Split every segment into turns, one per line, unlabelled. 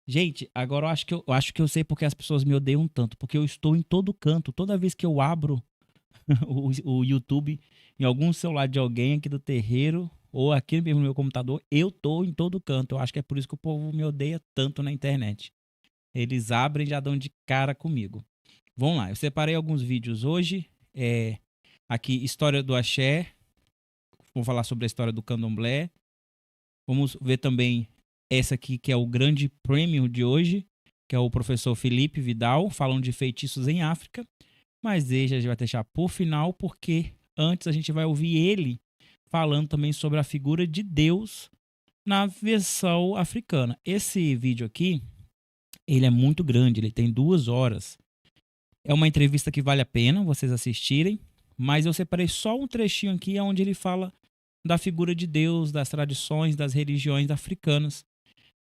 Gente, agora eu acho que eu sei porque as pessoas me odeiam tanto, porque eu estou em todo canto. Toda vez que eu abro o YouTube em algum celular de alguém aqui do terreiro ou aqui mesmo no meu computador, eu tô em todo canto. Eu acho que é por isso que o povo me odeia tanto na internet. Eles abrem e já dão de cara comigo. Vamos lá, eu separei alguns vídeos hoje. Aqui, história do axé. Vamos falar sobre a história do candomblé. Vamos ver também essa aqui que é o grande prêmio de hoje, que é o professor Felipe Vidal, falando de feitiços em África. Mas ele a gente vai deixar por final, porque antes a gente vai ouvir ele falando também sobre a figura de Deus na versão africana. Esse vídeo aqui, ele é muito grande, ele tem 2 horas. É uma entrevista que vale a pena vocês assistirem, mas eu separei só um trechinho aqui onde ele fala da figura de Deus, das tradições, das religiões africanas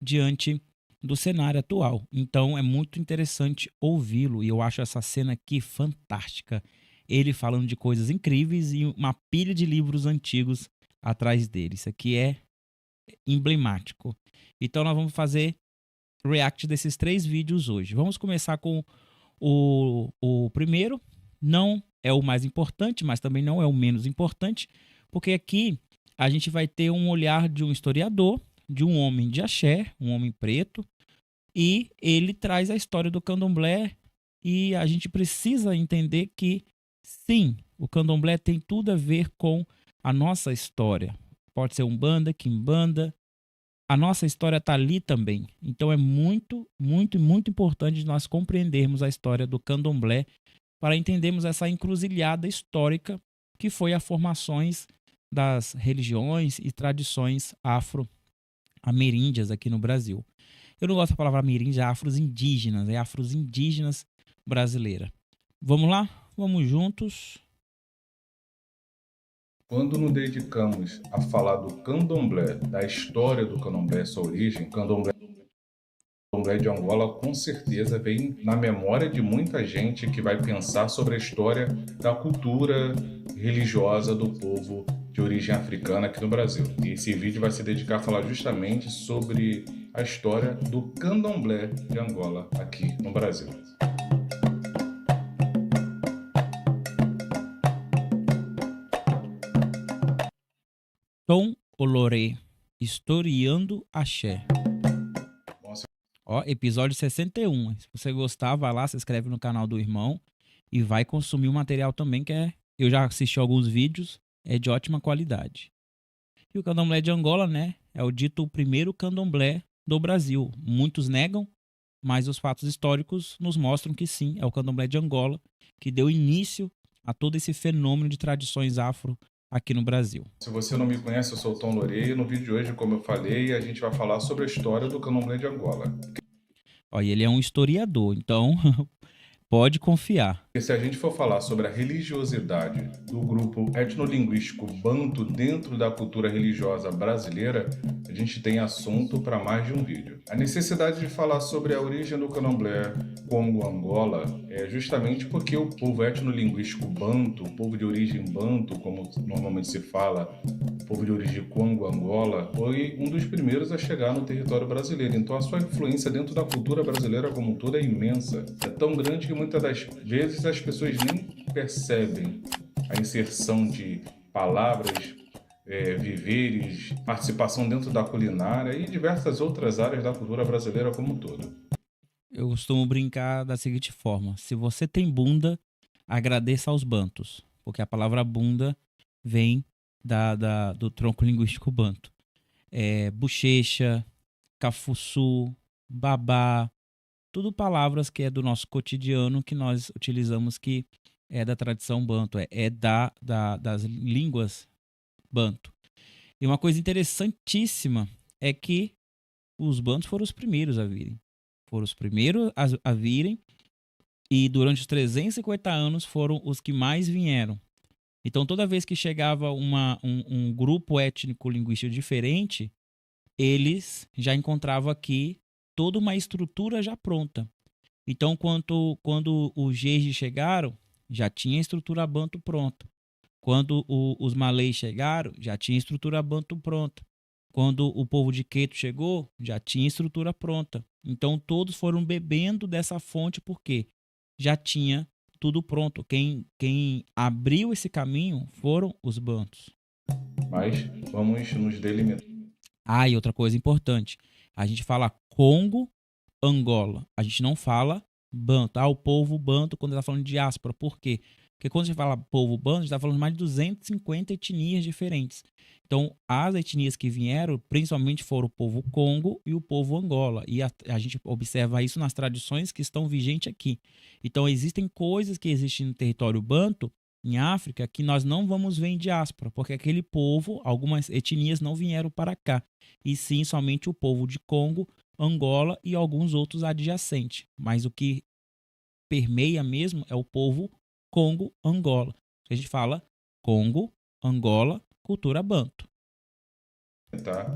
diante do cenário atual. Então é muito interessante ouvi-lo e eu acho essa cena aqui fantástica. Ele falando de coisas incríveis e uma pilha de livros antigos atrás dele. Isso aqui é emblemático. Então nós vamos fazer react desses 3 vídeos hoje. Vamos começar com o primeiro. Não é o mais importante, mas também não é o menos importante, porque aqui a gente vai ter um olhar de um historiador, de um homem de axé, um homem preto, e ele traz a história do candomblé e a gente precisa entender que, sim, o candomblé tem tudo a ver com a nossa história. Pode ser umbanda, quimbanda, a nossa história está ali também. Então é muito, muito, muito importante nós compreendermos a história do candomblé para entendermos essa encruzilhada histórica que foi a formações das religiões e tradições afro-ameríndias aqui no Brasil. Eu não gosto da palavra ameríndia, é afros-indígenas, é afros-indígenas brasileira. Vamos lá? Vamos juntos.
Quando nos dedicamos a falar do candomblé, da história do candomblé, sua origem, candomblé de Angola com certeza vem na memória de muita gente que vai pensar sobre a história da cultura religiosa do povo de origem africana aqui no Brasil. E esse vídeo vai se dedicar a falar justamente sobre a história do candomblé de Angola aqui no Brasil.
Tom Oloré, historiando axé.
Nossa,
Ó, episódio 61. Se você gostar, vai lá, se inscreve no canal do irmão e vai consumir o material também, que eu já assisti alguns vídeos, é de ótima qualidade. E o candomblé de Angola, né, é o dito primeiro candomblé do Brasil. Muitos negam, mas os fatos históricos nos mostram que sim, é o candomblé de Angola que deu início a todo esse fenômeno de tradições afro aqui no Brasil.
se você não me conhece, eu sou o Tom Lorei e no vídeo de hoje, como eu falei, a gente vai falar sobre a história do candomblé de Angola.
Ó, e ele é um historiador, então pode confiar.
E se a gente for falar sobre a religiosidade do grupo etnolinguístico Banto dentro da cultura religiosa brasileira, a gente tem assunto para mais de um vídeo. A necessidade de falar sobre a origem do candomblé Congo-Angola é justamente porque o povo etnolinguístico Banto, o povo de origem Banto, como normalmente se fala, o povo de origem Congo-Angola, foi um dos primeiros a chegar no território brasileiro. Então a sua influência dentro da cultura brasileira como um todo é imensa. É tão grande que muitas das vezes as pessoas nem percebem a inserção de palavras, viveres, participação dentro da culinária e diversas outras áreas da cultura brasileira como um todo.
Eu costumo brincar da seguinte forma: se você tem bunda, agradeça aos bantos, porque a palavra bunda vem do tronco linguístico banto. Bochecha, cafuçu, babá, tudo palavras que é do nosso cotidiano que nós utilizamos que é da tradição banto, das línguas banto. E uma coisa interessantíssima é que os bantos foram os primeiros a virem. Foram os primeiros a virem e durante os 350 anos foram os que mais vieram. Então, toda vez que chegava um grupo étnico-linguístico diferente, eles já encontravam aqui toda uma estrutura já pronta. Então, quando os Jejes chegaram, já tinha a estrutura banto pronta. Quando os malês chegaram, já tinha a estrutura banto pronta. Quando o povo de Queto chegou, já tinha estrutura pronta. Então todos foram bebendo dessa fonte porque já tinha tudo pronto. Quem abriu esse caminho foram os bantos.
Mas vamos nos delimitar.
Ah, e outra coisa importante. A gente fala Congo, Angola. A gente não fala banto. Ah, o povo banto quando está falando de diáspora. Por quê? Porque quando a gente fala povo banto, a gente está falando de mais de 250 etnias diferentes. Então, as etnias que vieram, principalmente foram o povo Congo e o povo Angola. E a gente observa isso nas tradições que estão vigentes aqui. Então, existem coisas que existem no território banto, em África, que nós não vamos ver em diáspora, porque aquele povo, algumas etnias não vieram para cá. E sim, somente o povo de Congo, Angola e alguns outros adjacentes. Mas o que permeia mesmo é o povo Congo-Angola. A gente fala Congo, Angola, cultura banto.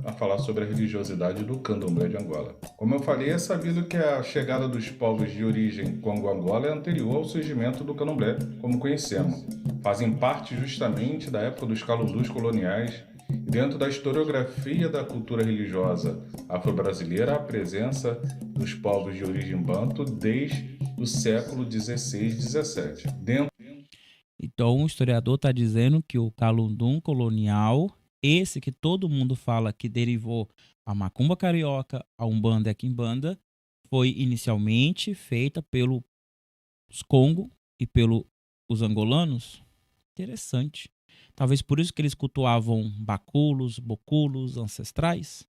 A falar sobre a religiosidade do candomblé de Angola. Como eu falei, é sabido que a chegada dos povos de origem Congo-Angola é anterior ao surgimento do candomblé, como conhecemos. Fazem parte justamente da época dos calundus coloniais e dentro da historiografia da cultura religiosa afro-brasileira a presença dos povos de origem banto desde o século XVI e XVII.
Então, o historiador está dizendo que o calundum colonial, esse que todo mundo fala que derivou a macumba carioca, a umbanda e a quimbanda, foi inicialmente feita pelos Congo e pelos angolanos. Interessante. Talvez por isso que eles cultuavam baculos, boculos ancestrais.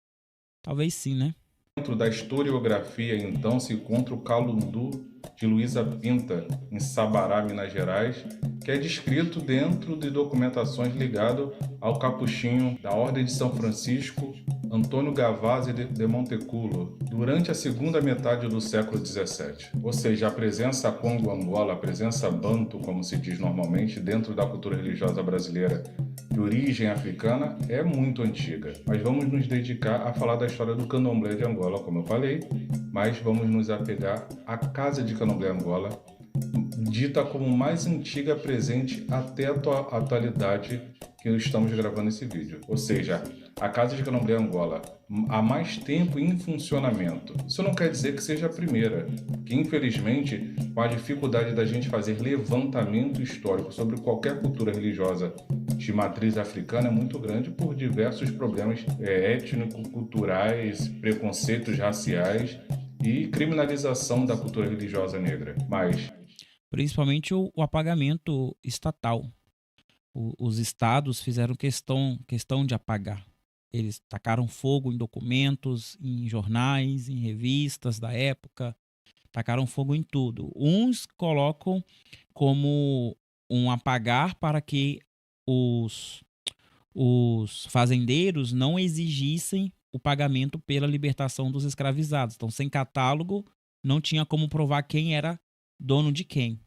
Talvez sim, né?
Dentro da historiografia, então, se encontra o Calundu de Luísa Pinta, em Sabará, Minas Gerais, que é descrito dentro de documentações ligado ao capuchinho da Ordem de São Francisco, Antônio Gavazzi de Monteculo, durante a segunda metade do século XVII. Ou seja, a presença Congo-Angola, a presença banto, como se diz normalmente, dentro da cultura religiosa brasileira de origem africana é muito antiga. Mas vamos nos dedicar a falar da história do candomblé de Angola, como eu falei, mas vamos nos apegar à Casa de Candomblé Angola, dita como mais antiga presente até a atualidade que estamos gravando esse vídeo. Ou seja, a Casa de Candomblé Angola há mais tempo em funcionamento. Isso não quer dizer que seja a primeira, que infelizmente, com a dificuldade da gente fazer levantamento histórico sobre qualquer cultura religiosa de matriz africana é muito grande por diversos problemas étnico-culturais, preconceitos raciais e criminalização da cultura religiosa negra. Mas
Principalmente o apagamento estatal. Os estados fizeram questão de apagar. Eles tacaram fogo em documentos, em jornais, em revistas da época, tacaram fogo em tudo. Uns colocam como um apagar para que os fazendeiros não exigissem o pagamento pela libertação dos escravizados. Então, sem catálogo, não tinha como provar quem era dono de quem.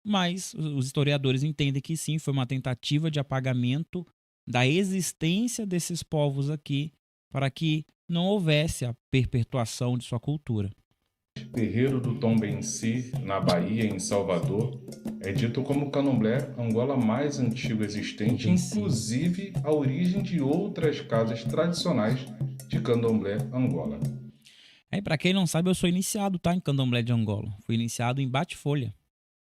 Mas os historiadores entendem que sim, foi uma tentativa de apagamento da existência desses povos aqui, para que não houvesse a perpetuação de sua cultura.
Terreiro do Tombenci, na Bahia, em Salvador, é dito como o candomblé Angola mais antigo existente, inclusive a origem de outras casas tradicionais de candomblé Angola.
Para quem não sabe, eu sou iniciado, tá, em candomblé de Angola. Fui iniciado em bate-folha.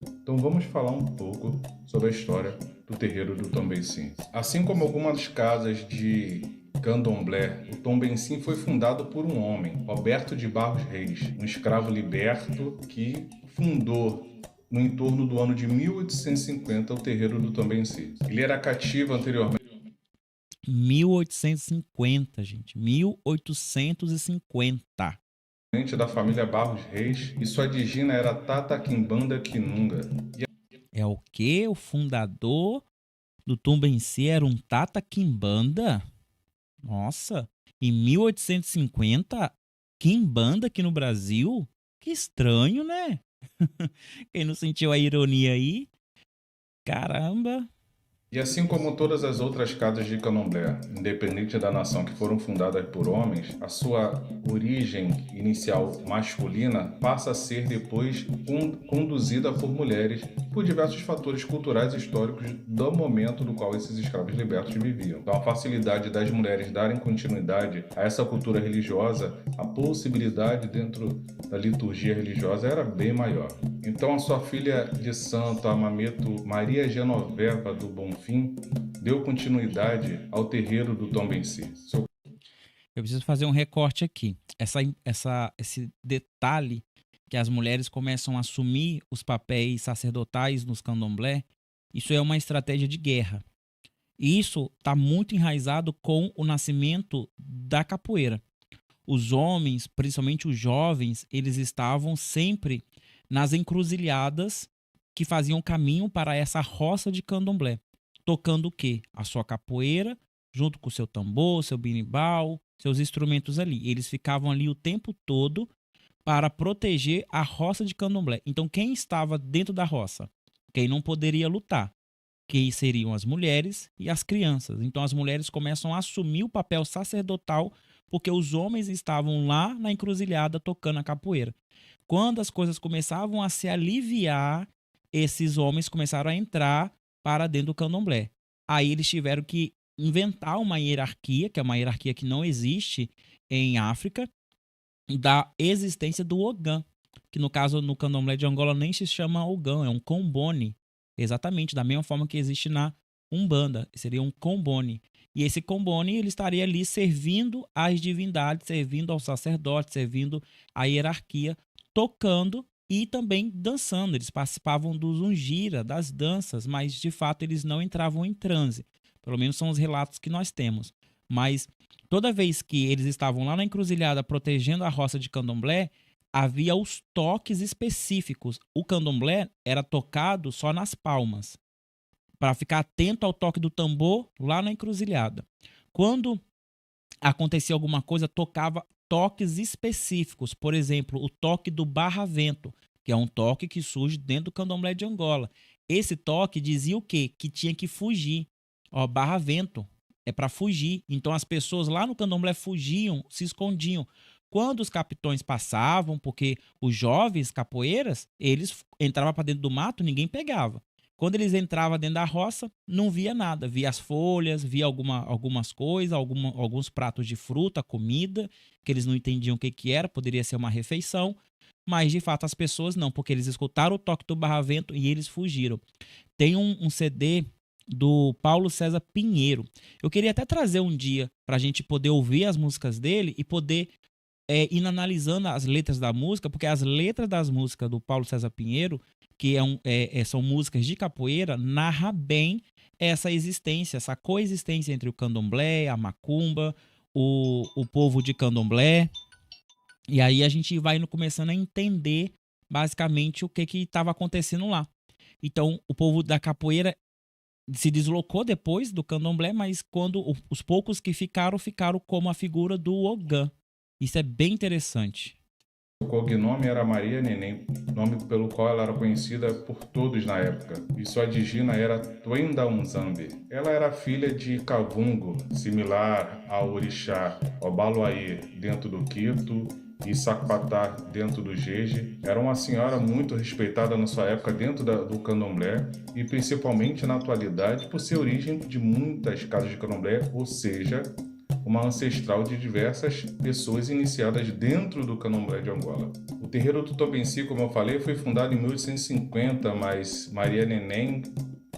Então vamos falar um pouco sobre a história do terreiro do Tombenci. Assim como algumas casas de candomblé, o Tombenci foi fundado por um homem, Roberto de Barros Reis, um escravo liberto que fundou no entorno do ano de 1850 o terreiro do Tombenci. Ele era cativo anteriormente
1850, gente. 1850.
da família Barros Reis e sua digina era Tata Quimbanda Quinunga.
É o quê? O fundador do Tombenci era um Tata Quimbanda? Nossa, em 1850, Quimbanda aqui no Brasil? Que estranho, né? Quem não sentiu a ironia aí? Caramba.
E assim como todas as outras casas de candomblé, independente da nação, que foram fundadas por homens, a sua origem inicial masculina passa a ser depois conduzida por mulheres por diversos fatores culturais e históricos do momento no qual esses escravos libertos viviam. Então, a facilidade das mulheres darem continuidade a essa cultura religiosa, a possibilidade dentro da liturgia religiosa era bem maior. Então, a sua filha de santo, a Mameto Maria Genoveva do Bonfim, deu continuidade ao terreiro do Tombenci.
Eu preciso fazer um recorte aqui. Esse detalhe que as mulheres começam a assumir os papéis sacerdotais nos candomblé, isso é uma estratégia de guerra. E isso está muito enraizado com o nascimento da capoeira. Os homens, principalmente os jovens, eles estavam sempre nas encruzilhadas que faziam caminho para essa roça de candomblé, tocando o quê? A sua capoeira, junto com o seu tambor, seu berimbau, seus instrumentos ali. Eles ficavam ali o tempo todo para proteger a roça de candomblé. Então, quem estava dentro da roça? Quem não poderia lutar? Que seriam as mulheres e as crianças. Então, as mulheres começam a assumir o papel sacerdotal porque os homens estavam lá na encruzilhada tocando a capoeira. Quando as coisas começavam a se aliviar, esses homens começaram a entrar para dentro do candomblé. Aí eles tiveram que inventar uma hierarquia, que é uma hierarquia que não existe em África, da existência do Ogã, que no caso no candomblé de Angola nem se chama Ogã, é um combone. Exatamente, da mesma forma que existe na Umbanda, seria um combone. E esse combone ele estaria ali servindo às divindades, servindo ao sacerdote, servindo à hierarquia, tocando e também dançando. Eles participavam dos ungira, das danças, mas de fato eles não entravam em transe. Pelo menos são os relatos que nós temos. Mas toda vez que eles estavam lá na encruzilhada protegendo a roça de candomblé, havia os toques específicos. O candomblé era tocado só nas palmas, para ficar atento ao toque do tambor lá na encruzilhada. Quando acontecia alguma coisa, tocava toques específicos. Por exemplo, o toque do barra-vento, que é um toque que surge dentro do candomblé de Angola. Esse toque dizia o quê? Que tinha que fugir. Ó, barra-vento é para fugir. Então as pessoas lá no candomblé fugiam, se escondiam. Quando os capitões passavam, porque os jovens capoeiras, eles entravam para dentro do mato, ninguém pegava. Quando eles entravam dentro da roça, não via nada. Via as folhas, via algumas coisas, alguns pratos de fruta, comida, que eles não entendiam o que era, poderia ser uma refeição. Mas, de fato, as pessoas não, porque eles escutaram o toque do barra-vento e eles fugiram. Tem um CD do Paulo César Pinheiro. Eu queria até trazer um dia para a gente poder ouvir as músicas dele e poder ir analisando as letras da música, porque as letras das músicas do Paulo César Pinheiro, que são músicas de capoeira, narra bem essa existência, essa coexistência entre o candomblé, a macumba, o povo de candomblé. E aí a gente vai começando a entender basicamente o que estava acontecendo lá. Então, o povo da capoeira se deslocou depois do candomblé, mas quando os poucos que ficaram como a figura do Ogã. Isso é bem interessante.
O cognome era Maria Neném, nome pelo qual ela era conhecida por todos na época, e sua digina era Twenda Unzambe. Ela era filha de Kavungo, similar ao orixá Obaloaê dentro do Quito e Sakpatá dentro do Jeje. Era uma senhora muito respeitada na sua época dentro do candomblé e principalmente na atualidade por ser origem de muitas casas de candomblé, ou seja, uma ancestral de diversas pessoas iniciadas dentro do candomblé de Angola. O terreiro do Tombenci, como eu falei, foi fundado em 1850, mas Maria Neném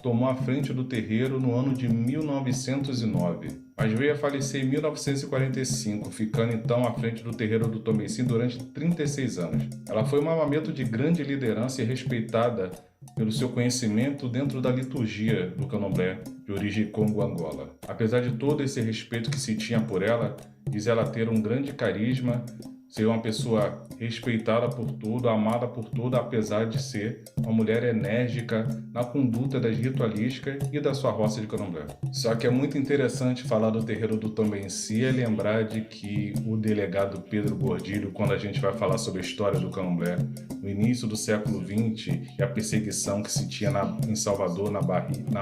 tomou a frente do terreiro no ano de 1909, mas veio a falecer em 1945, ficando então à frente do terreiro do Tombenci durante 36 anos. Ela foi uma mameto de grande liderança e respeitada pelo seu conhecimento dentro da liturgia do candomblé de origem Congo-Angola. Apesar de todo esse respeito que se tinha por ela, diz ela ter um grande carisma, ser uma pessoa respeitada por tudo, amada por tudo, apesar de ser uma mulher enérgica na conduta das ritualísticas e da sua roça de candomblé. Só que é muito interessante falar do terreiro do Tombenci e lembrar de que o delegado Pedro Gordilho, quando a gente vai falar sobre a história do candomblé, no início do século XX e a perseguição que se tinha em Salvador, na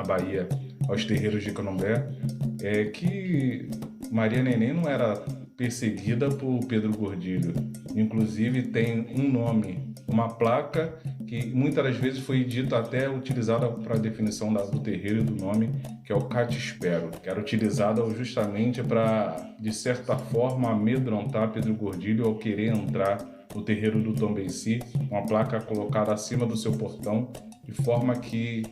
Bahia, aos terreiros de candomblé, é que Maria Neném não era perseguida por Pedro Gordilho. Inclusive tem um nome, uma placa que muitas das vezes foi dita até utilizada para a definição do terreiro e do nome, que é o Catispero, que era utilizada justamente para, de certa forma, amedrontar Pedro Gordilho ao querer entrar no terreiro do Tombenci, uma placa colocada acima do seu portão, de forma que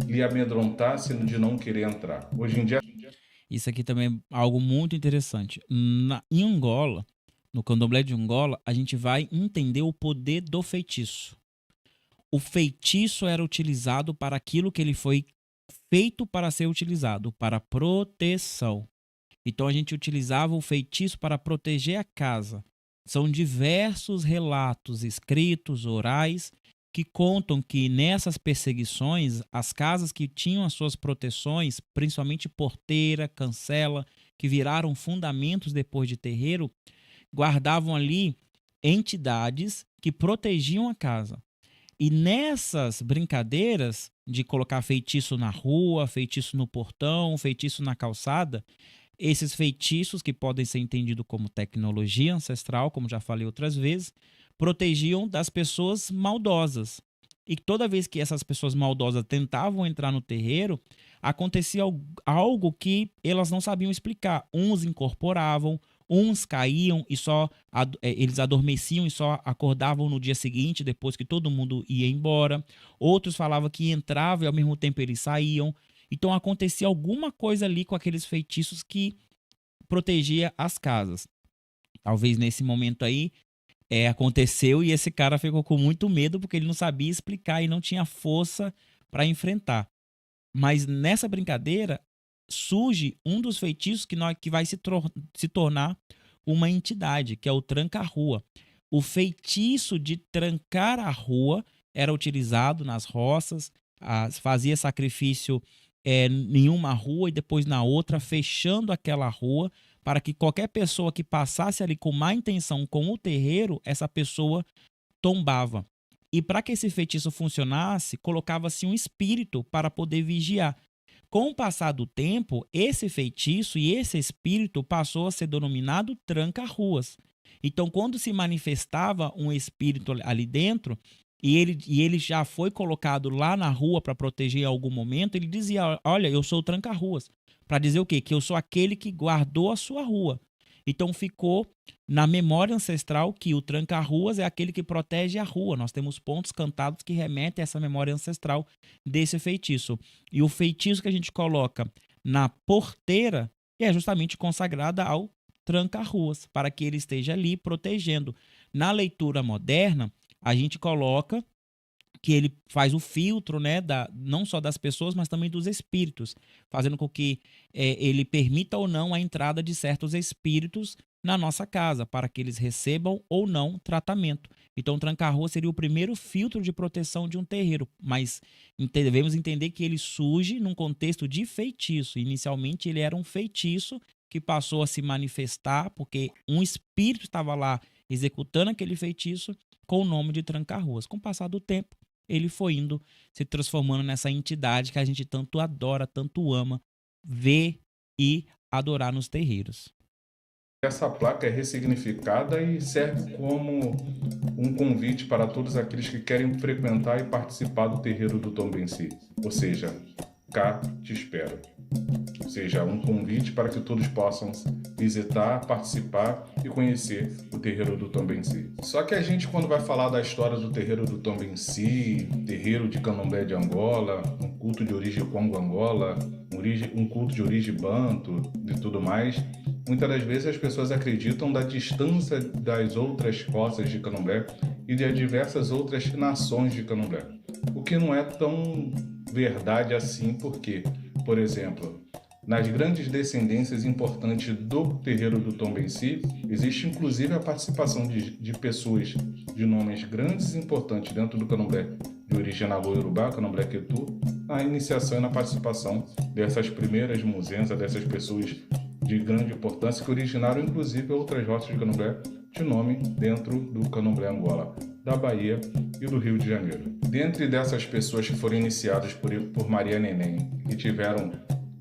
lhe amedrontasse de não querer entrar. Hoje em dia,
Isso aqui também é algo muito interessante. Em Angola, no candomblé de Angola, a gente vai entender o poder do feitiço. O feitiço era utilizado para aquilo que ele foi feito para ser utilizado, para proteção. Então a gente utilizava o feitiço para proteger a casa. São diversos relatos escritos, orais, que contam que nessas perseguições, as casas que tinham as suas proteções, principalmente porteira, cancela, que viraram fundamentos depois de terreiro, guardavam ali entidades que protegiam a casa. E nessas brincadeiras de colocar feitiço na rua, feitiço no portão, feitiço na calçada, esses feitiços, que podem ser entendidos como tecnologia ancestral, como já falei outras vezes, protegiam das pessoas maldosas. E toda vez que essas pessoas maldosas tentavam entrar no terreiro, acontecia algo que elas não sabiam explicar. Uns incorporavam, uns caíam e eles adormeciam e só acordavam no dia seguinte, depois que todo mundo ia embora. Outros falavam que entravam e ao mesmo tempo eles saíam. Então acontecia alguma coisa ali com aqueles feitiços que protegia as casas. Talvez nesse momento aí aconteceu e esse cara ficou com muito medo porque ele não sabia explicar e não tinha força para enfrentar. Mas nessa brincadeira surge um dos feitiços que vai se tornar uma entidade, que é o tranca-rua. O feitiço de trancar a rua era utilizado nas roças, fazia sacrifício em uma rua e depois na outra, fechando aquela rua, para que qualquer pessoa que passasse ali com má intenção com o terreiro, essa pessoa tombava. E para que esse feitiço funcionasse, colocava-se um espírito para poder vigiar. Com o passar do tempo, esse feitiço e esse espírito passou a ser denominado tranca-ruas. Então, quando se manifestava um espírito ali dentro, e ele já foi colocado lá na rua para proteger em algum momento, ele dizia: olha, eu sou o tranca-ruas. Para dizer o quê? Que eu sou aquele que guardou a sua rua. Então ficou na memória ancestral que o tranca-ruas é aquele que protege a rua. Nós temos pontos cantados que remetem a essa memória ancestral desse feitiço. E o feitiço que a gente coloca na porteira é justamente consagrada ao tranca-ruas, para que ele esteja ali protegendo. Na leitura moderna, a gente coloca que ele faz o filtro, né, não só das pessoas, mas também dos espíritos, fazendo com que ele permita ou não a entrada de certos espíritos na nossa casa, para que eles recebam ou não tratamento. Então, o tranca-rua seria o primeiro filtro de proteção de um terreiro, mas devemos entender que ele surge num contexto de feitiço. Inicialmente, ele era um feitiço que passou a se manifestar porque um espírito estava lá executando aquele feitiço com o nome de tranca-ruas. Com o passar do tempo, ele foi indo se transformando nessa entidade que a gente tanto adora, tanto ama ver e adorar nos terreiros.
Essa placa é ressignificada e serve como um convite para todos aqueles que querem frequentar e participar do terreiro do Tombenci. Ou seja, cá te espero. Ou seja, um convite para que todos possam visitar, participar e conhecer o terreiro do Tombenci. Só que a gente, quando vai falar da história do terreiro do Tombenci, terreiro de Candomblé de Angola, um culto de origem Congo-Angola, um culto de origem Banto e tudo mais, muitas das vezes as pessoas acreditam da distância das outras roças de Candomblé e de diversas outras nações de Candomblé. O que não é tão verdade assim, porque, por exemplo, nas grandes descendências importantes do terreiro do Tombenci, existe inclusive a participação de pessoas de nomes grandes e importantes dentro do Candomblé de origem Nagô-Yorubá, Candomblé Quetu, na iniciação e na participação dessas primeiras musenzas, dessas pessoas de grande importância que originaram inclusive outras roças de Candomblé de nome dentro do Candomblé Angola. da Bahia e do Rio de Janeiro. Dentre dessas pessoas que foram iniciadas por Maria Neném e tiveram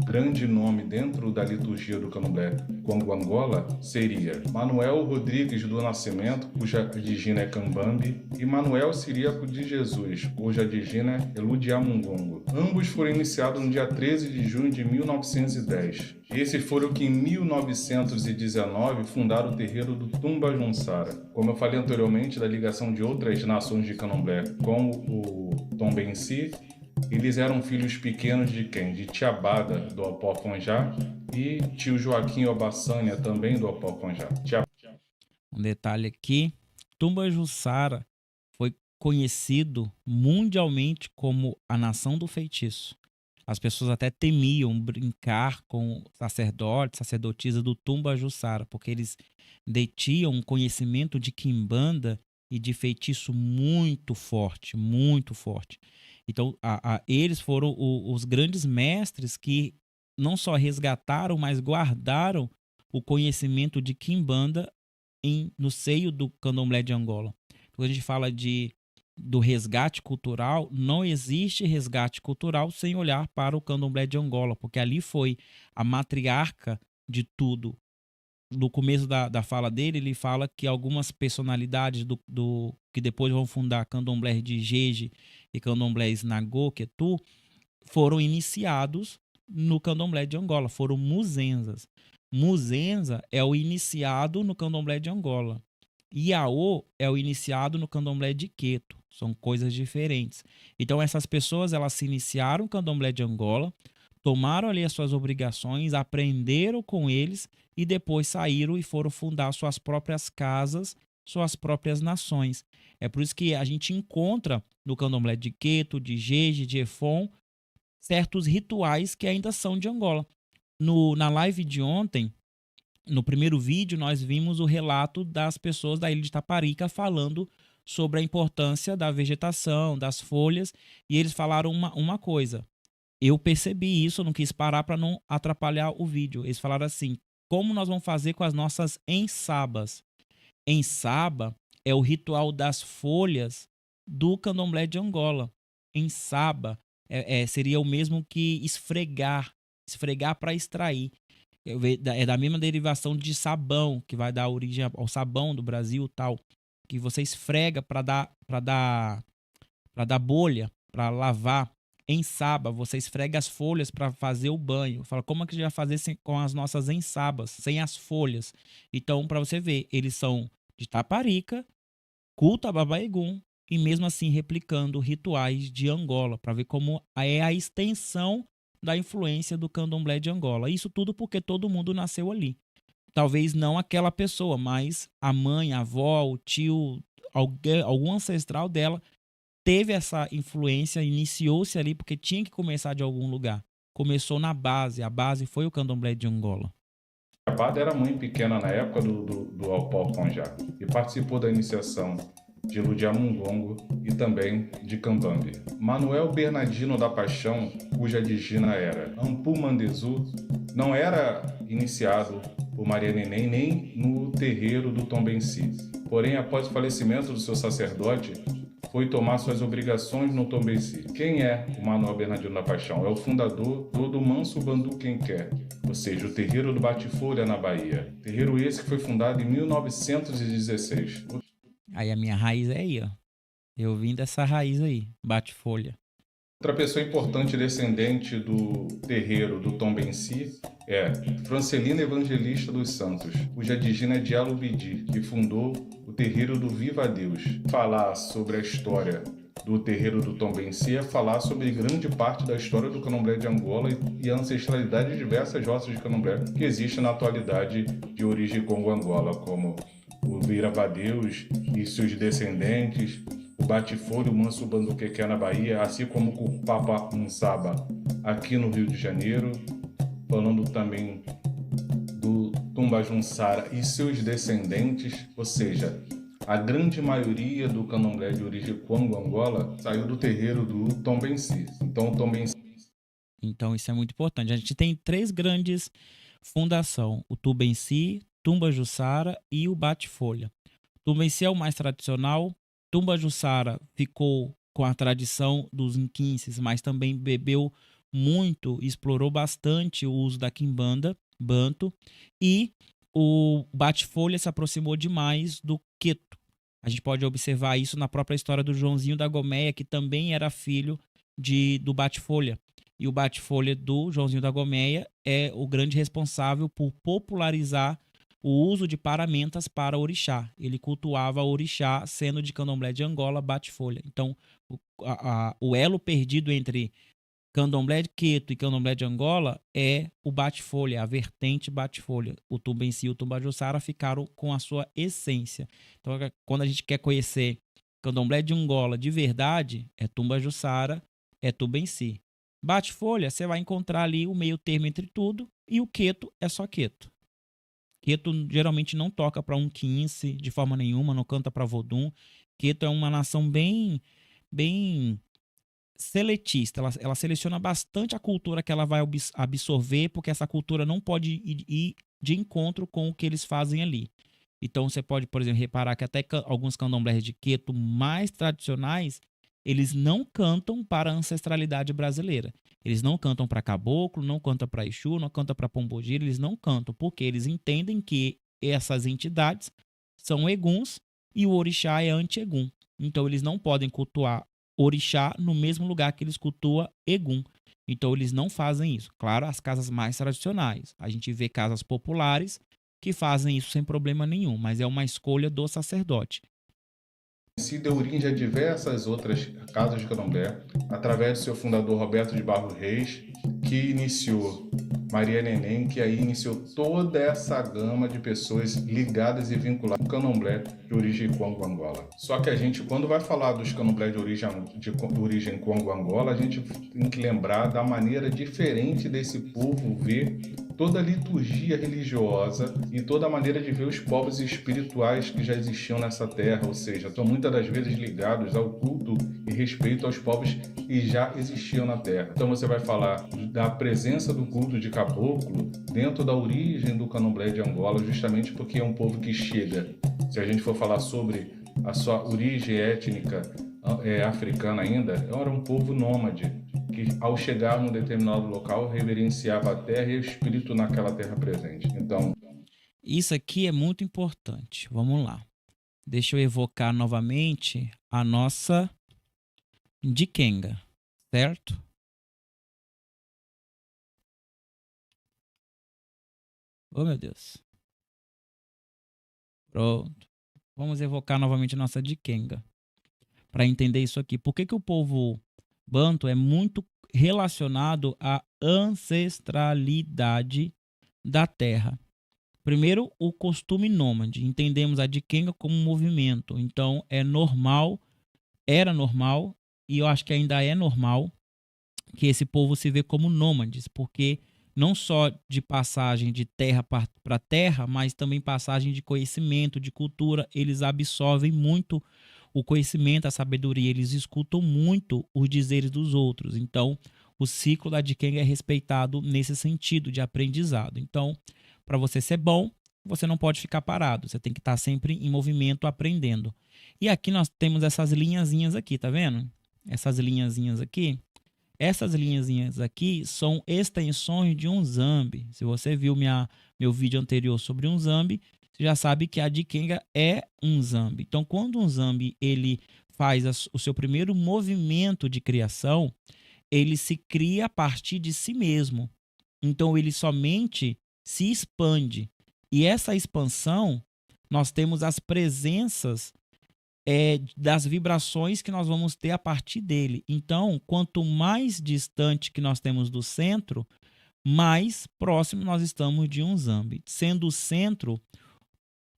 grande nome dentro da liturgia do candomblé Congo Angola seria Manuel Rodrigues do Nascimento, cuja digina é Cambambi, e Manuel Ciríaco de Jesus, cuja digina é Ludiamungongo. Ambos foram iniciados no dia 13 de junho de 1910. Esses foram que em 1919 fundaram o terreiro do Tumba Junsara. Como eu falei anteriormente da ligação de outras nações de candomblé com o Tombenci, eles eram filhos pequenos de quem? De Tiabada, do Opoconjá, e tio Joaquim Obassânia, também do Opoconjá.
Um detalhe aqui, Tumba-Jussara foi conhecido mundialmente como a nação do feitiço. As pessoas até temiam brincar com sacerdotes, sacerdotisa do Tumba-Jussara, porque eles detinham um conhecimento de quimbanda e de feitiço muito forte, muito forte. Então, eles foram os grandes mestres que não só resgataram, mas guardaram o conhecimento de quimbanda no seio do candomblé de Angola. Quando a gente fala do resgate cultural, não existe resgate cultural sem olhar para o candomblé de Angola, porque ali foi a matriarca de tudo. No começo da fala dele, ele fala que algumas personalidades que depois vão fundar candomblé de Jeje e candomblés Nagô, Ketu, foram iniciados no candomblé de Angola, foram muzenzas. Muzenza é o iniciado no candomblé de Angola. Iaô é o iniciado no candomblé de Queto. São coisas diferentes. Então essas pessoas, elas se iniciaram no candomblé de Angola, tomaram ali as suas obrigações, aprenderam com eles e depois saíram e foram fundar suas próprias casas, suas próprias nações. É por isso que a gente encontra no candomblé de Queto, de Jeje, de Efon, certos rituais que ainda são de Angola. Na live de ontem, no primeiro vídeo, nós vimos o relato das pessoas da ilha de Taparica falando sobre a importância da vegetação, das folhas, e eles falaram uma coisa. Eu percebi isso, eu não quis parar para não atrapalhar o vídeo. Eles falaram assim: como nós vamos fazer com as nossas ensabas? Ensaba é o ritual das folhas do candomblé de Angola. Ensaba seria o mesmo que esfregar para extrair. É da mesma derivação de sabão, que vai dar origem ao sabão do Brasil tal, que você esfrega para dar bolha, para lavar. Ensaba, você esfrega as folhas para fazer o banho. Fala, como é que a gente vai fazer com as nossas ensabas, sem as folhas? Então, para você ver, eles são de Taparica, culto a Baba Egum, e mesmo assim replicando rituais de Angola, para ver como é a extensão da influência do candomblé de Angola. Isso tudo porque todo mundo nasceu ali. Talvez não aquela pessoa, mas a mãe, a avó, o tio, algum ancestral dela teve essa influência, iniciou-se ali porque tinha que começar de algum lugar. Começou na base, a base foi o candomblé de Angola.
Tiabada era mãe pequena na época do Opoconjá e participou da iniciação de Ludiamungongo e também de Cambambi. Manuel Bernardino da Paixão, cuja digina era Ampu Mandezu, não era iniciado por Maria Neném nem no terreiro do Tombenci. Porém, após o falecimento do seu sacerdote, foi tomar suas obrigações no Tombenci. Quem é o Manuel Bernardino da Paixão? É o fundador do Manso Bandu Quem Quer, ou seja, o terreiro do Bate-Folha na Bahia. Terreiro esse que foi fundado em 1916.
Aí a minha raiz é aí, ó. Eu vim dessa raiz aí, Bate-Folha.
Outra pessoa importante descendente do terreiro do Tombenci é Francelina Evangelista dos Santos, cuja digina é de Alubidi, que fundou o terreiro do Viva Deus. Falar sobre a história do terreiro do Tombenci é falar sobre grande parte da história do candomblé de Angola e a ancestralidade de diversas roças de candomblé que existem na atualidade de origem Congo-Angola, como o Virabadeus e seus descendentes, o Bate-Folha, o Manso Banduqueque na Bahia, assim como o Papa Nsaba aqui no Rio de Janeiro, falando também do Tumba Junsara e seus descendentes, ou seja, a grande maioria do candomblé de origem Congo-Angola saiu do terreiro do Tombenci.
Então isso é muito importante. A gente tem 3 grandes fundações: o Tumbenci, Tumba Jussara e o Bate-Folha. O Tumbenci é o mais tradicional, Tumbajuçara ficou com a tradição dos inquinces, mas também bebeu muito, explorou bastante o uso da quimbanda, banto, e o bate-folha se aproximou demais do queto. A gente pode observar isso na própria história do Joãozinho da Gomeia, que também era filho do bate-folha. E o bate-folha do Joãozinho da Gomeia é o grande responsável por popularizar o uso de paramentas para orixá. Ele cultuava orixá, sendo de candomblé de Angola, bate-folha. Então, o elo perdido entre candomblé de Queto e candomblé de Angola é o bate-folha, a vertente bate-folha. O Tumbenci e o Tumbajuçara ficaram com a sua essência. Então, quando a gente quer conhecer candomblé de Angola de verdade, é Tumbajuçara, é Tumbenci. Bate-folha, você vai encontrar ali o meio termo entre tudo, e o Queto é só Queto. Queto geralmente não toca para um 15 de forma nenhuma, não canta para Vodum. Queto é uma nação bem seletista, ela seleciona bastante a cultura que ela vai absorver, porque essa cultura não pode ir de encontro com o que eles fazem ali. Então você pode, por exemplo, reparar que até alguns candomblés de Queto mais tradicionais, eles não cantam para a ancestralidade brasileira. Eles não cantam para caboclo, não cantam para Exu, não cantam para pombogira, eles não cantam, porque eles entendem que essas entidades são eguns e o orixá é anti-egum. Então eles não podem cultuar orixá no mesmo lugar que eles cultuam egum. Então eles não fazem isso. Claro, as casas mais tradicionais. A gente vê casas populares que fazem isso sem problema nenhum, mas é uma escolha do sacerdote.
Se deu origem a diversas outras casas de candomblé, através do seu fundador Roberto de Barros Reis, que iniciou Maria Neném, que aí iniciou toda essa gama de pessoas ligadas e vinculadas ao candomblé de origem Congo-Angola. Só que a gente, quando vai falar dos candomblé de origem Congo-Angola, a gente tem que lembrar da maneira diferente desse povo ver toda a liturgia religiosa e toda a maneira de ver os povos espirituais que já existiam nessa terra, ou seja, estão muitas das vezes ligados ao culto e respeito aos povos que já existiam na terra. Então você vai falar da presença do culto de caboclo dentro da origem do candomblé de Angola, justamente porque é um povo que chega. Se a gente for falar sobre a sua origem étnica africana ainda, era um povo nômade, que ao chegar num determinado local reverenciava a terra e o espírito naquela terra presente. Então,
isso aqui é muito importante. Vamos lá. Deixa eu evocar novamente a nossa Ndikenga, certo? Oh, meu Deus. Pronto. Vamos evocar novamente a nossa Ndikenga para entender isso aqui. Por que o povo banto é muito relacionado à ancestralidade da terra? Primeiro, o costume nômade. Entendemos a Ndikenga como um movimento. Então, é normal, era normal, e eu acho que ainda é normal, que esse povo se vê como nômades, porque não só de passagem de terra para terra, mas também passagem de conhecimento, de cultura, eles absorvem muito o conhecimento, a sabedoria, eles escutam muito os dizeres dos outros. Então, o ciclo da Ndikenga é respeitado nesse sentido de aprendizado. Então, para você ser bom, você não pode ficar parado, você tem que estar sempre em movimento aprendendo. E aqui nós temos essas linhazinhas aqui, tá vendo? Essas linhazinhas aqui. Essas linhazinhas aqui são extensões de um zambi. Se você viu meu vídeo anterior sobre um zambi, você já sabe que a Ndikenga é um zambi. Então, quando um zambi ele faz o seu primeiro movimento de criação, ele se cria a partir de si mesmo. Então, ele somente se expande. E essa expansão, nós temos as presenças das vibrações que nós vamos ter a partir dele. Então, quanto mais distante que nós temos do centro, mais próximo nós estamos de um zambi. Sendo o centro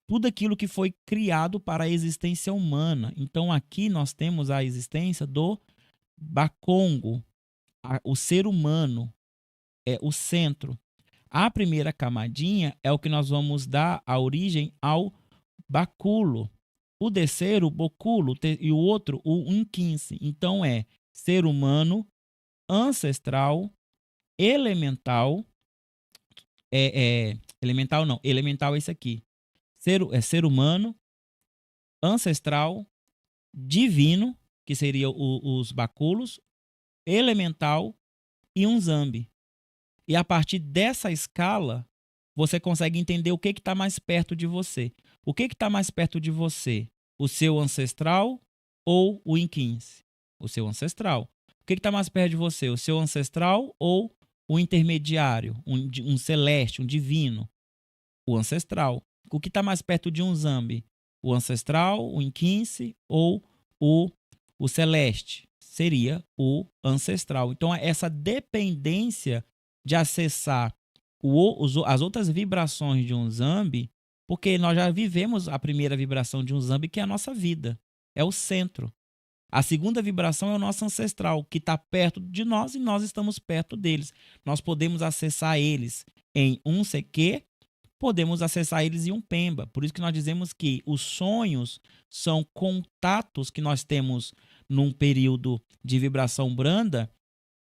tudo aquilo que foi criado para a existência humana. Então, aqui nós temos a existência do Bakongo, o ser humano, é o centro. A primeira camadinha é o que nós vamos dar a origem ao Baculo. O terceiro, o Boculo, e o outro, o Unquince. Então é ser humano, ancestral, elemental. Elemental não, elemental é esse aqui. Ser humano, ancestral, divino, que seria os baculos, elemental e um zambi. E a partir dessa escala, você consegue entender o que está mais perto de você. O que está mais perto de você? O seu ancestral ou o Inquins? O seu ancestral. O que está mais perto de você? O seu ancestral ou o intermediário? Um celeste, um divino? O ancestral. O que está mais perto de um zambi? O ancestral, o Inquince ou o celeste? Seria o ancestral. Então, essa dependência de acessar as outras vibrações de um zambi, porque nós já vivemos a primeira vibração de um zambi, que é a nossa vida. É o centro. A segunda vibração é o nosso ancestral, que está perto de nós e nós estamos perto deles. Nós podemos acessar eles em um CQ, podemos acessar eles em um Pemba. Por isso que nós dizemos que os sonhos são contatos que nós temos num período de vibração branda,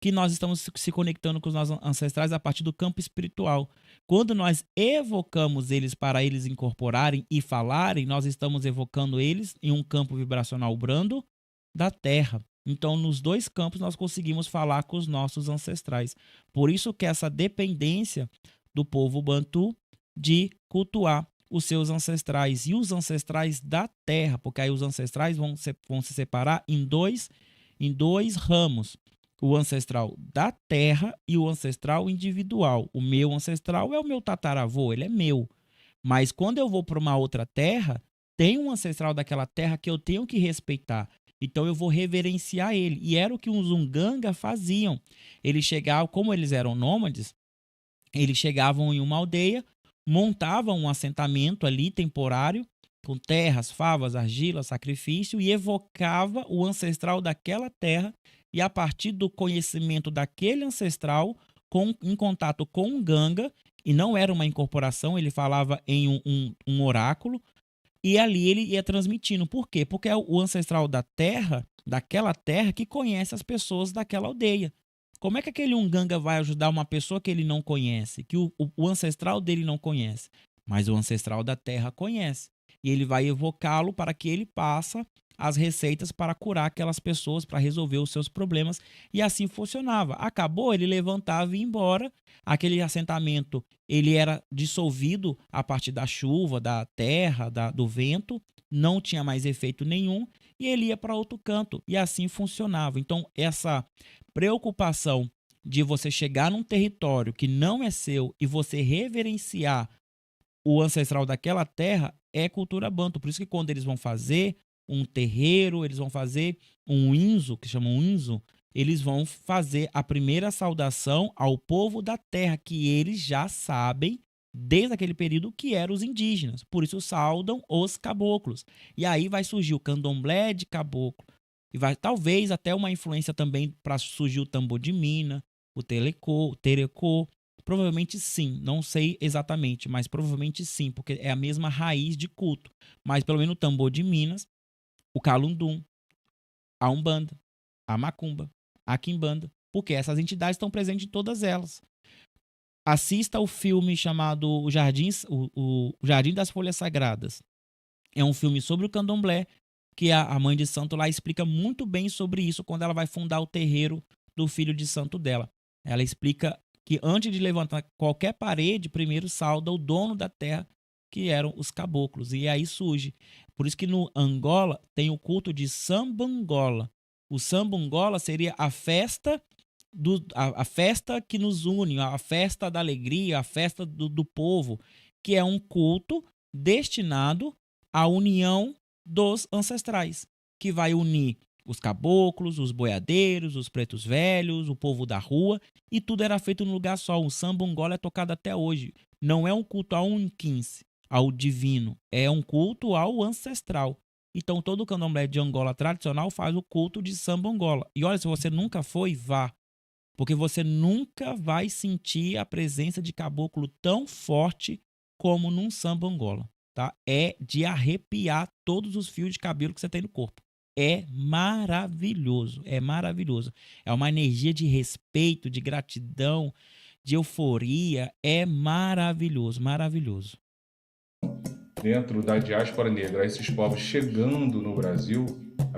que nós estamos se conectando com os nossos ancestrais a partir do campo espiritual. Quando nós evocamos eles para eles incorporarem e falarem, nós estamos evocando eles em um campo vibracional brando da Terra. Então, nos dois campos, nós conseguimos falar com os nossos ancestrais. Por isso que essa dependência do povo Bantu de cultuar os seus ancestrais e os ancestrais da Terra, porque aí os ancestrais vão se separar em dois ramos. O ancestral da terra e o ancestral individual. O meu ancestral é o meu tataravô, ele é meu. Mas quando eu vou para uma outra terra, tem um ancestral daquela terra que eu tenho que respeitar. Então eu vou reverenciar ele. E era o que os Unganga faziam. Eles chegavam, como eles eram nômades, eles chegavam em uma aldeia, montavam um assentamento ali temporário, com terras, favas, argila, sacrifício, e evocava o ancestral daquela terra. E a partir do conhecimento daquele ancestral, em contato com um Ganga, e não era uma incorporação, ele falava em um oráculo, e ali ele ia transmitindo. Por quê? Porque é o ancestral da terra, daquela terra, que conhece as pessoas daquela aldeia. Como é que aquele Unganga vai ajudar uma pessoa que ele não conhece, que o ancestral dele não conhece? Mas o ancestral da terra conhece. E ele vai evocá-lo para que ele passe as receitas para curar aquelas pessoas, para resolver os seus problemas. E assim funcionava. Acabou, ele levantava e ia embora. Aquele assentamento, ele era dissolvido a partir da chuva, da terra, do vento. Não tinha mais efeito nenhum. E ele ia para outro canto. E assim funcionava. Então, essa preocupação de você chegar num território que não é seu e você reverenciar o ancestral daquela terra é cultura banto. Por isso que quando eles vão fazer um terreiro, eles vão fazer um inzo, que chamam inzo, eles vão fazer a primeira saudação ao povo da terra, que eles já sabem, desde aquele período, que eram os indígenas. Por isso saudam os caboclos. E aí vai surgir o candomblé de caboclo. E vai talvez até uma influência também para surgir o tambor de mina, o terecô. Provavelmente sim, não sei exatamente, mas provavelmente sim, porque é a mesma raiz de culto. Mas pelo menos o tambor de Minas, o calundum, a umbanda, a macumba, a quimbanda, porque essas entidades estão presentes em todas elas. Assista o filme chamado o Jardim das Folhas Sagradas. É um filme sobre o candomblé, que a mãe de santo lá explica muito bem sobre isso quando ela vai fundar o terreiro do filho de santo dela. Ela explica que antes de levantar qualquer parede, primeiro sauda o dono da terra, que eram os caboclos. E aí surge. Por isso que no Angola tem o culto de Sambangola. O Sambangola seria a festa a festa que nos une, a festa da alegria, a festa do povo, que é um culto destinado à união dos ancestrais, que vai unir os caboclos, os boiadeiros, os pretos velhos, o povo da rua, e tudo era feito num lugar só. O samba Angola é tocado até hoje. Não é um culto ao Inquince, ao divino, é um culto ao ancestral. Então todo o candomblé de Angola tradicional faz o culto de samba Angola. E olha, se você nunca foi, vá. Porque você nunca vai sentir a presença de caboclo tão forte como num samba Angola. Tá? É de arrepiar todos os fios de cabelo que você tem no corpo. É maravilhoso, é maravilhoso. É uma energia de respeito, de gratidão, de euforia. É maravilhoso, maravilhoso.
Dentro da diáspora negra, esses povos chegando no Brasil,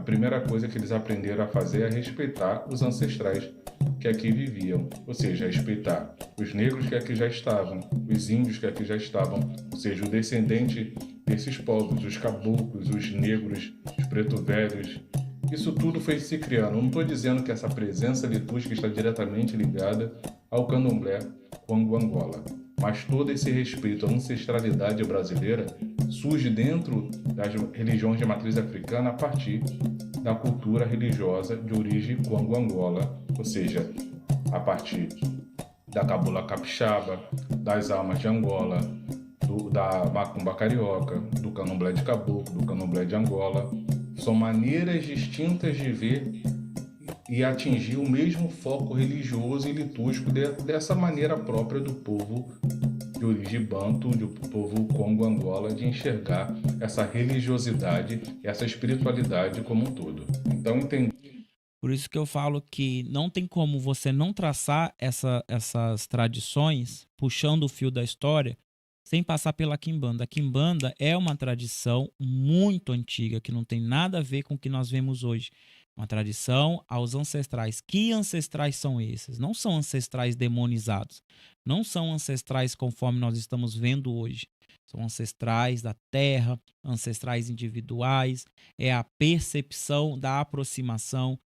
primeira coisa que eles aprenderam a fazer é respeitar os ancestrais que aqui viviam, ou seja, respeitar os negros que aqui já estavam, os índios que aqui já estavam, ou seja, o descendente desses povos, os caboclos, os negros, os preto velhos. Isso tudo foi se criando. Eu não estou dizendo que essa presença litúrgica está diretamente ligada ao candomblé Congo-Angola, mas todo esse respeito à ancestralidade brasileira surge dentro das religiões de matriz africana a partir da cultura religiosa de origem Congo-Angola, ou seja, a partir da cabula capixaba, das almas de Angola, da macumba carioca, do candomblé de caboclo, do candomblé de Angola. São maneiras distintas de ver e atingir o mesmo foco religioso e litúrgico dessa maneira própria do povo de origem banto, do povo Congo-Angola, de enxergar essa religiosidade, essa espiritualidade como um todo. Então,
Por isso que eu falo que não tem como você não traçar essas tradições, puxando o fio da história, sem passar pela quimbanda. A quimbanda é uma tradição muito antiga, que não tem nada a ver com o que nós vemos hoje. Uma tradição aos ancestrais. Que ancestrais são esses? Não são ancestrais demonizados. Não são ancestrais conforme nós estamos vendo hoje. São ancestrais da terra, ancestrais individuais. É a percepção da aproximação.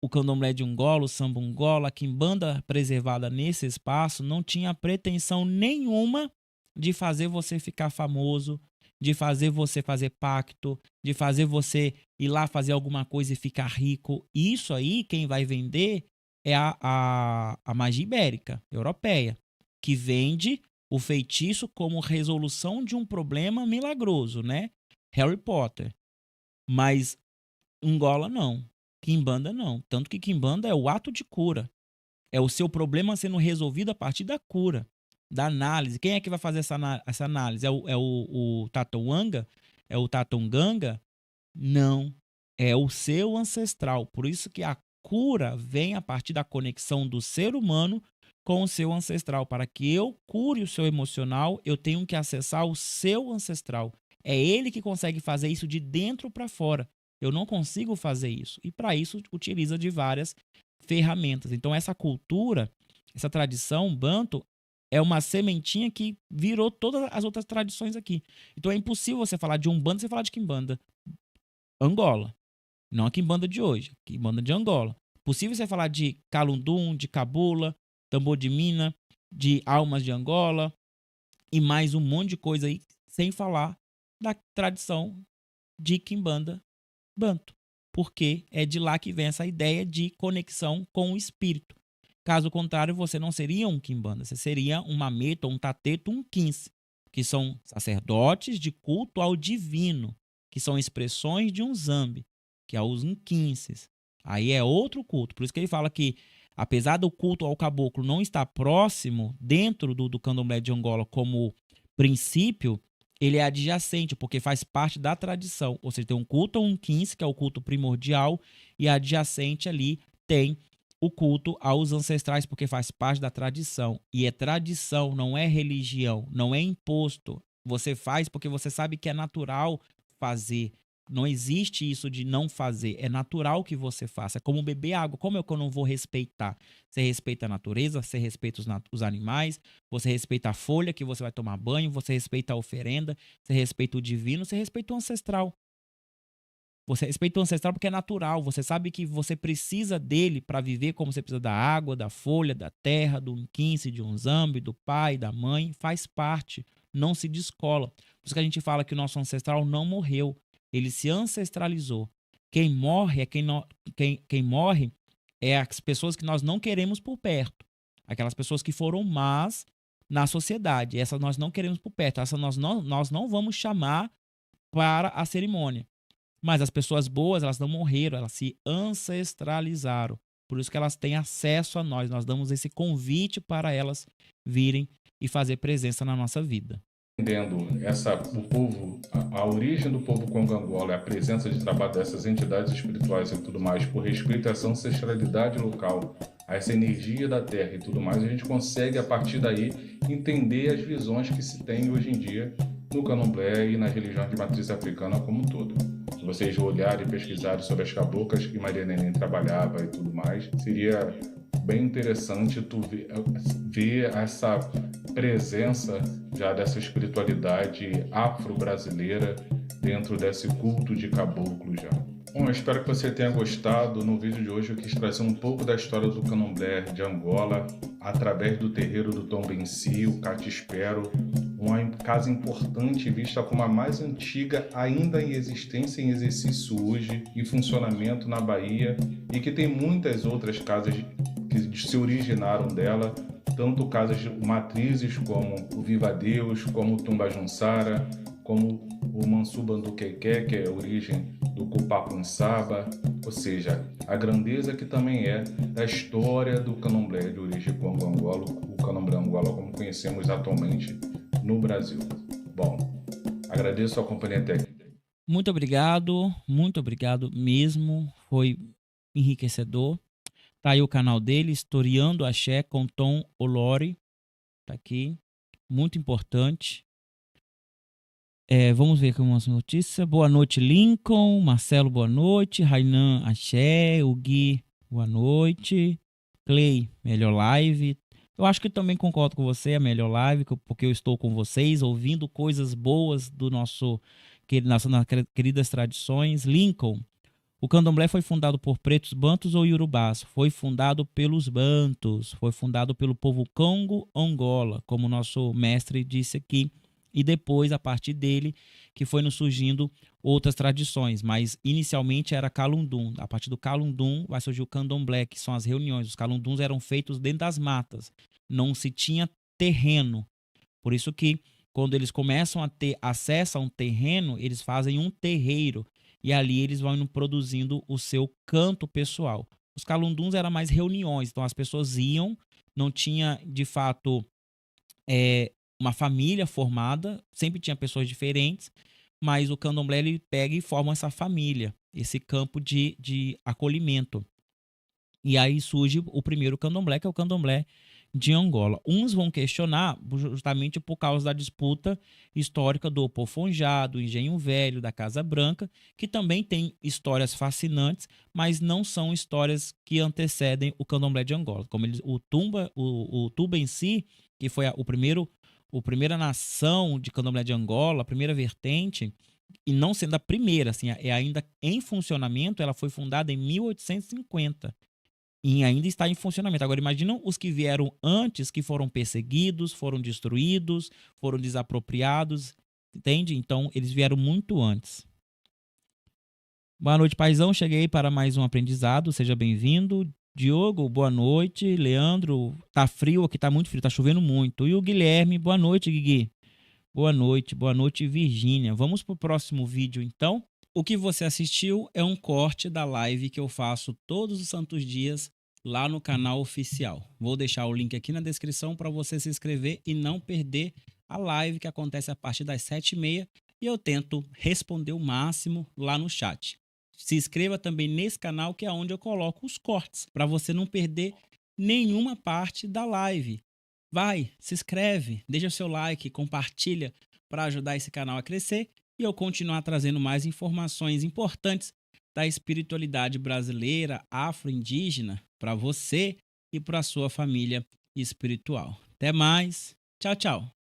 O candomblé de Angola, o samba Angola, a quimbanda preservada nesse espaço não tinha pretensão nenhuma de fazer você ficar famoso, de fazer você fazer pacto, de fazer você ir lá fazer alguma coisa e ficar rico. Isso aí, quem vai vender é a magia ibérica, europeia, que vende o feitiço como resolução de um problema milagroso, né? Harry Potter. Mas Angola não. Quimbanda não. Tanto que Quimbanda é o ato de cura. É o seu problema sendo resolvido a partir da cura, da análise. Quem é que vai fazer essa análise? É o Tatouanga? É o Tatunganga? Não. É o seu ancestral. Por isso que a cura vem a partir da conexão do ser humano com o seu ancestral. Para que eu cure o seu emocional, eu tenho que acessar o seu ancestral. É ele que consegue fazer isso de dentro para fora. Eu não consigo fazer isso. E para isso utiliza de várias ferramentas. Então essa cultura, essa tradição banto é uma sementinha que virou todas as outras tradições aqui. Então é impossível você falar de Umbanda sem falar de Quimbanda. Angola. Não a Quimbanda de hoje, a Quimbanda de Angola. Possível você falar de Calundum, de Cabula, Tambor de Mina, de Almas de Angola e mais um monte de coisa aí, sem falar da tradição de Quimbanda banto, porque é de lá que vem essa ideia de conexão com o espírito. Caso contrário, você não seria um quimbanda, você seria um mameto, um tateto, um quince, que são sacerdotes de culto ao divino, que são expressões de um zambi, que é os unquinces. Aí é outro culto. Por isso que ele fala que, apesar do culto ao caboclo não estar próximo dentro do candomblé de Angola como princípio, ele é adjacente, porque faz parte da tradição. Ou seja, tem um culto a um quince, que é o culto primordial, e adjacente ali tem o culto aos ancestrais, porque faz parte da tradição. E é tradição, não é religião, não é imposto. Você faz porque você sabe que é natural fazer. Não existe isso de não fazer. É natural que você faça. É como beber água. Como é que eu não vou respeitar? Você respeita a natureza, você respeita os animais, você respeita a folha que você vai tomar banho, você respeita a oferenda, você respeita o divino, você respeita o ancestral. Você respeita o ancestral porque é natural. Você sabe que você precisa dele para viver como você precisa da água, da folha, da terra, do quince, de um zambi, do pai, da mãe. Faz parte. Não se descola. Por isso que a gente fala que o nosso ancestral não morreu. Ele se ancestralizou. Quem morre é quem morre é as pessoas que nós não queremos por perto. Aquelas pessoas que foram más na sociedade. Essas nós não queremos por perto. Essas nós não vamos chamar para a cerimônia. Mas as pessoas boas, elas não morreram, elas se ancestralizaram. Por isso que elas têm acesso a nós. Nós damos esse convite para elas virem e fazer presença na nossa vida.
Entendendo a origem do povo Congo-Angola, a presença de trabalho dessas entidades espirituais e tudo mais, por respeito a essa ancestralidade local, a essa energia da terra e tudo mais, a gente consegue, a partir daí, entender as visões que se tem hoje em dia no candomblé e nas religiões de matriz africana como um todo. vocês olharem e pesquisarem sobre as caboclas que Maria Neném trabalhava e tudo mais, seria bem interessante tu ver essa presença já dessa espiritualidade afro-brasileira dentro desse culto de caboclo já. Bom, eu espero que você tenha gostado. No vídeo de hoje eu quis trazer um pouco da história do candomblé de Angola através do terreiro do Tom Benci, o Catispero, uma casa importante vista como a mais antiga ainda em existência, em exercício hoje e funcionamento na Bahia, e que tem muitas outras casas que se originaram dela, tanto casas matrizes como o Viva Deus, como o Tumbajunsara, como o Mansubanduqueque, que é a origem do Cupapunsaba, ou seja, a grandeza que também é da história do candomblé de origem congo-angola, o candomblé angola como conhecemos atualmente no Brasil. Bom, agradeço a companhia até aqui.
Muito obrigado mesmo, foi enriquecedor. Tá aí o canal dele, Historiando Axé com Tom Olori, tá aqui, muito importante. Vamos ver aqui umas notícias. Boa noite, Lincoln. Marcelo, boa noite. Rainan, axé. O Gui, boa noite. Clay, melhor live. Eu acho que também concordo com você, a melhor live, porque eu estou com vocês, ouvindo coisas boas do nosso nas queridas tradições. Lincoln, o candomblé foi fundado por pretos, bantos ou iorubás? Foi fundado pelos bantos, foi fundado pelo povo Congo-Angola, como o nosso mestre disse aqui. E depois, a partir dele, que foi nos surgindo outras tradições. Mas, inicialmente, era Calundum. A partir do Calundum, vai surgir o Candomblé, que são as reuniões. Os Calunduns eram feitos dentro das matas. Não se tinha terreno. Por isso que, quando eles começam a ter acesso a um terreno, eles fazem um terreiro. E ali eles vão produzindo o seu canto pessoal. Os Calunduns eram mais reuniões. Então, as pessoas iam, não tinha, de fato... uma família formada, sempre tinha pessoas diferentes, mas o candomblé ele pega e forma essa família, esse campo de acolhimento. E aí surge o primeiro candomblé, que é o candomblé de Angola. Uns vão questionar justamente por causa da disputa histórica do Pofonjá, do Engenho Velho, da Casa Branca, que também tem histórias fascinantes, mas não são histórias que antecedem o candomblé de Angola. Como o Tumba em si, que foi a primeira nação de candomblé de Angola, a primeira vertente, e não sendo a primeira, assim, é ainda em funcionamento, ela foi fundada em 1850 e ainda está em funcionamento. Agora, imaginam os que vieram antes, que foram perseguidos, foram destruídos, foram desapropriados, entende? Então, eles vieram muito antes. Boa noite, paizão. Cheguei para mais um aprendizado. Seja bem-vindo. Diogo, boa noite. Leandro, tá frio aqui, tá muito frio, tá chovendo muito. E o Guilherme, boa noite, Guigui. Boa noite, Virgínia. Vamos pro próximo vídeo, então. O que você assistiu é um corte da live que eu faço todos os santos dias lá no canal oficial. Vou deixar o link aqui na descrição para você se inscrever e não perder a live que acontece a partir das 7h30 e eu tento responder o máximo lá no chat. Se inscreva também nesse canal, que é onde eu coloco os cortes, para você não perder nenhuma parte da live. Vai, se inscreve, deixa seu like, compartilha para ajudar esse canal a crescer e eu continuar trazendo mais informações importantes da espiritualidade brasileira, afro-indígena, para você e para a sua família espiritual. Até mais. Tchau, tchau.